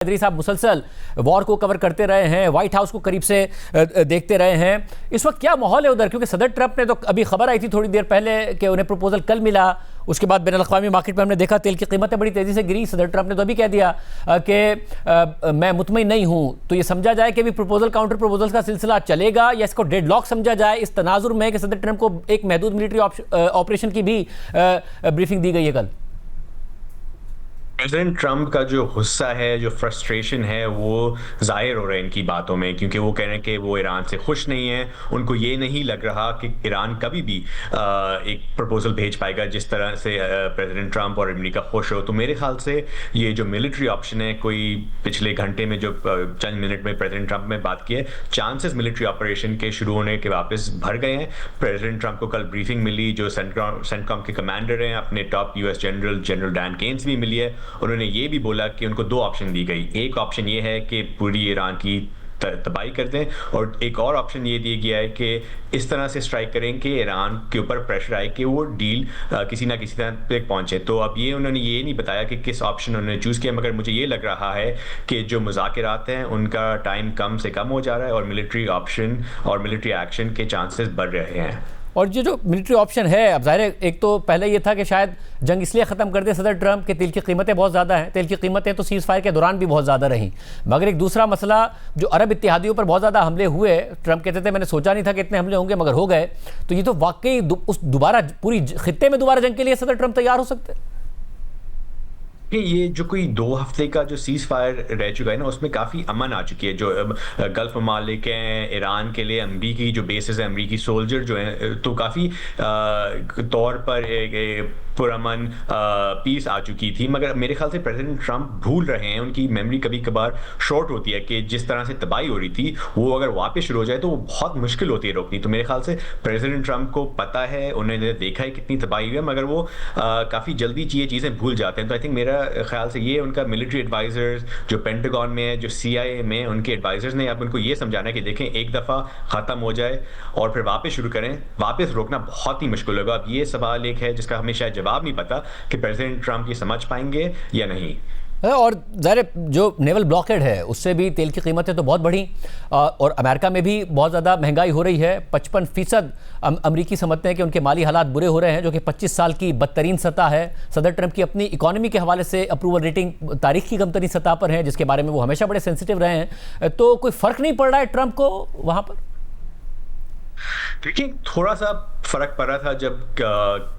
हैदरी साहब मुसलसल वॉर को कवर करते रहे हैं, व्हाइट हाउस को करीब से देखते रहे हैं। इस वक्त क्या माहौल है उधर? क्योंकि सदर ट्रंप ने तो अभी खबर आई थी थोड़ी देर पहले कि उन्हें प्रपोजल कल मिला, उसके बाद बैनुल अक़वामी मार्केट में हमने देखा तेल की कीमतें बड़ी तेजी से गिरी। सदर ट्रंप ने तो अभी कह दिया कि मैं मुतमईन नहीं हूं। तो ये समझा जाए कि अभी प्रपोजल काउंटर प्रपोजल का सिलसिला चलेगा या इसको डेडलॉक समझा जाए इस तनाजुर में कि सदर ट्रंप को एक महदूद मिलिट्री ऑपरेशन की भी ब्रीफिंग दी गई है कल। प्रेसिडेंट ट्रंप का जो गुस्सा है, जो फ्रस्ट्रेशन है, वो जाहिर हो रहा है इनकी बातों में, क्योंकि वो कह रहे हैं कि वो ईरान से खुश नहीं है। उनको ये नहीं लग रहा कि ईरान कभी भी एक प्रपोजल भेज पाएगा जिस तरह से प्रेसिडेंट ट्रंप और अमेरिका खुश हो। तो मेरे ख्याल से ये जो मिलिट्री ऑप्शन है, कोई पिछले घंटे में जो चंद मिनट में प्रेसिडेंट ट्रंप ने बात की है, चांसेस मिलिट्री ऑपरेशन के शुरू होने के वापस भर गए हैं। प्रेसिडेंट ट्रंप को कल ब्रीफिंग मिली, जो सेंटकॉम के कमांडर हैं, अपने top US general Dan Caine भी मिली है। उन्होंने ये भी बोला कि उनको दो ऑप्शन दी गई। एक ऑप्शन ये है कि पूरी ईरान की तबाही कर दें, और एक और ऑप्शन ये दिया गया है कि इस तरह से स्ट्राइक करें कि ईरान के ऊपर प्रेशर आए कि वो डील किसी ना किसी तरह तक पहुंचे। तो अब ये उन्होंने ये नहीं बताया कि किस ऑप्शन उन्होंने चूज़ किया, मगर मुझे ये लग रहा है कि जो मुज़ाकरात हैं उनका टाइम कम से कम हो जा रहा है और मिलिट्री ऑप्शन और मिलिट्री एक्शन के चांसेस बढ़ रहे हैं। और ये जो मिलिट्री ऑप्शन है, अब ज़ाहिर है एक तो पहले ये था कि शायद जंग इसलिए ख़त्म कर दे सदर ट्रंप के तेल की कीमतें बहुत ज़्यादा हैं। तेल की कीमतें तो सीज़ फायर के दौरान भी बहुत ज़्यादा रहीं, मगर एक दूसरा मसला जो अरब इत्तेहादियों पर बहुत ज़्यादा हमले हुए। ट्रंप कहते थे मैंने सोचा नहीं था कि इतने हमले होंगे, मगर हो गए। तो ये तो वाकई उस दोबारा पूरी खित्ते में दोबारा जंग के लिए सदर ट्रंप तैयार हो सकते हैं कि ये जो कोई 2 हफ्ते का जो सीज फायर रह चुका है ना, उसमें काफ़ी अमन आ चुकी है। जो गल्फ ममालिक हैं, ईरान के लिए अमरीकी जो बेसिस है, अमरीकी सोल्जर जो हैं, तो काफ़ी तौर पर एक पुरअमन पीस आ चुकी थी। मगर मेरे ख्याल से प्रेसिडेंट ट्रंप भूल रहे हैं, उनकी मेमोरी कभी कभार शॉर्ट होती है, कि जिस तरह से तबाही हो रही थी वो अगर वापस शुरू हो जाए तो वो बहुत मुश्किल होती है रोकनी। तो मेरे ख्याल से प्रेसिडेंट ट्रंप को पता है, उन्होंने देखा है कितनी तबाही हुई है, मगर वो काफ़ी जल्दी ये चीज़ें भूल जाते हैं। तो आई थिंक मेरा ख्याल से ये उनका मिलिट्री एडवाइजर्स जो पेंटागन में है, जो CIA में उनके एडवाइजर्स ने अब उनको ये समझाना है कि देखें एक दफ़ा ख़त्म हो जाए और फिर वापस शुरू करें। वापस रोकना बहुत ही मुश्किल होगा। अब ये सवाल एक है जिसका हमें शायद जवाब नहीं पता कि प्रेसिडेंट ट्रंप ये समझ पाएंगे या नहीं। और ज़ाहिर जो नेवल ब्लॉकेड है उससे भी तेल की कीमतें तो बहुत बढ़ी, और अमेरिका में भी बहुत ज़्यादा महंगाई हो रही है। 55% अमरीकी समझते हैं कि उनके माली हालात बुरे हो रहे हैं, जो कि 25 साल की बदतरीन सतह है। सदर ट्रंप की अपनी इकॉनमी के हवाले से अप्रूवल रेटिंग तारीख की कमतरीन सतह पर है, जिसके बारे में वो हमेशा बड़े सेंसिटिव रहे हैं। तो कोई फ़र्क नहीं पड़ रहा है ट्रंप को वहाँ पर? देखिए, थोड़ा सा फर्क पड़ा था जब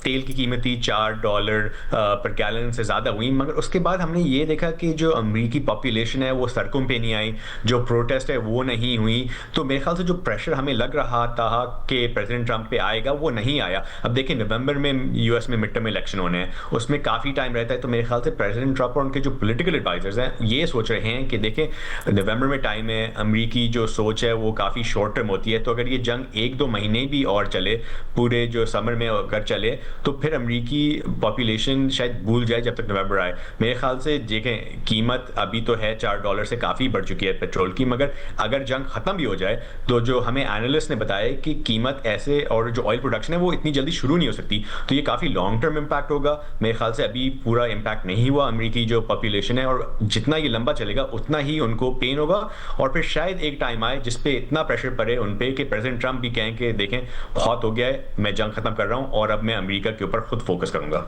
तेल की कीमत थी $4 पर गैलन से ज़्यादा हुई, मगर उसके बाद हमने ये देखा कि जो अमरीकी पॉपुलेशन है वो सड़कों पे नहीं आई, जो प्रोटेस्ट है वो नहीं हुई। तो मेरे ख्याल से जो प्रेशर हमें लग रहा था कि प्रेसिडेंट ट्रंप पे आएगा वो नहीं आया। अब देखिए, नवंबर में यूएस में मिड टर्म इलेक्शन होने हैं, उसमें काफ़ी टाइम रहता है। तो मेरे ख्याल से प्रेसिडेंट ट्रंप और उनके जो पोलिटिकल एडवाइजर्स हैं ये सोच रहे हैं कि देखें, नवंबर में टाइम है, अमरीकी जो सोच है वो काफ़ी शॉर्ट टर्म होती है। तो अगर ये जंग 1-2 महीने भी और चले, पूरे जो समर में अगर चले, तो फिर अमरीकी पॉपुलेशन शायद भूल जाए जब तक नवंबर आए। मेरे ख्याल से देखें, कीमत अभी तो है $4 से काफ़ी बढ़ चुकी है पेट्रोल की, मगर अगर जंग ख़त्म भी हो जाए तो जो हमें एनालिस्ट ने बताया कि कीमत ऐसे, और जो ऑयल प्रोडक्शन है वो इतनी जल्दी शुरू नहीं हो सकती। तो ये काफ़ी लॉन्ग टर्म इम्पैक्ट होगा। मेरे ख्याल से अभी पूरा इम्पैक्ट नहीं हुआ अमरीकी जो पॉपुलेशन है, और जितना ये लंबा चलेगा उतना ही उनको पेन होगा। और फिर शायद एक टाइम आए जिसपे इतना प्रेशर पड़े उन पे कि प्रेसिडेंट ट्रंप भी कहें कि देखें बहुत हो गया है, मैं जंग खत्म कर रहा हूं और अब मैं अमेरिका के ऊपर खुद फोकस करूंगा।